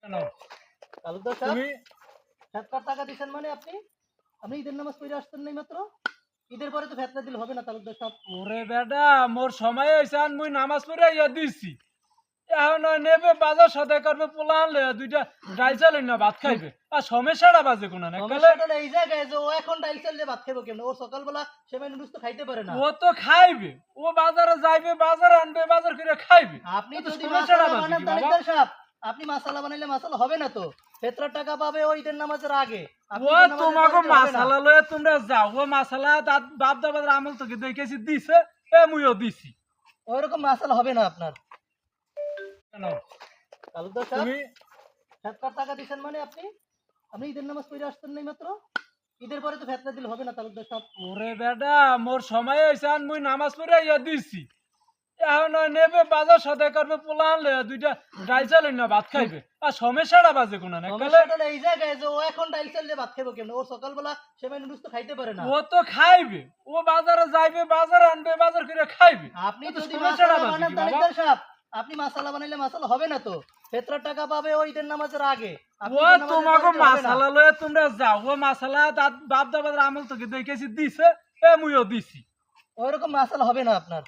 কেন তালুকদার সাহেব, তুমি ফেতরার টাকা দিচ্ছেন মানে আপনি আপনি ঈদের নামাজ পড়ে আসতেন নাই মাত্র? ঈদের পরে তো ফেতরা দিলে হবে না তালুকদার সাহেব। ওরে বেটা মোর সময় হয়েছে আর মুই নামাজ পড়ে ইয়া দিছি। এখন ওই নেবে বাজার সদাই করবে পোলা আনলে দুইটা ডাল চালেন না ভাত খাইবে আর সমস্যাটা বাজে কোন না কালে সমস্যাটা হলো এই জায়গায় যে ও এখন ডাইল চাল দিয়ে ভাত খাবো কেমন? ও সকালবেলা সেমাই নুডলস তো খাইতে পারে না। ও তো খাইবে, ও বাজারে যাইবে, বাজার আনবে, বাজার করে খাইবে। আপনি ও তো যদি সমস্যাটা মাসালা বাজে বানান কি বাবা? তালুকদার সাহেব, আপনি মাসালা বানাইলে মাসালা হবে না তো। ফেতরার টাকা পাবে ও ঈদের নামাজের আগে। আপনি ও ঈদের নামাজের তোমাকে পরে দিলে হবে না। মাসালা লয়ে তোমরা যাও, ও মাসালা বাপ দাদার আমল তোকে দেখেছি দিছে, এ মুইও দিছি। ওইরকম মাসালা হবে না আপনার। কেন তালুকদার সাহেব, তুমি ফেতরার টাকা দিচ্ছেন মানে আপনি আপনি ঈদের নামাজ পড়ে আসতেন নাই মাত্র? ঈদের পরে তো ফেতরা দিলে হবে না তালুকদার সাহেব। ওরে বেটা মোর সময় হয়েছে আর মুই নামাজ পড়ে ইয়া দিছি। এখন ওই নেবে বাজার সদাই করবে পোলা আনলে দুইটা ডাল চালেন না ভাত খাইবে আর সমস্যাটা বাজে কোন না কালে সমস্যাটা হলো এই জায়গায় যে ও এখন ডাইল চাল দিয়ে ভাত খাবো কেমন? ও সকালবেলা সেমাই নুডলস তো খাইতে পারে না। ও তো খাইবে, ও বাজারে যাইবে, বাজার আনবে, বাজার করে খাইবে। আপনি ও তো যদি সমস্যাটা মাসালা বাজে বানান কি বাবা? তালুকদার সাহেব, আপনি মাসালা বানাইলে মাসালা হবে না তো। ফেতরার টাকা পাবে ও ঈদের নামাজের আগে। আপনি ও ঈদের নামাজের তোমাকে পরে দিলে হবে না। মাসালা লয়ে তোমরা যাও, ও মাসালা বাপ দাদার আমল তোকে দেখেছি দিছে, এ মুইও দিছি। ওইরকম মাসালা হবে না আপনার।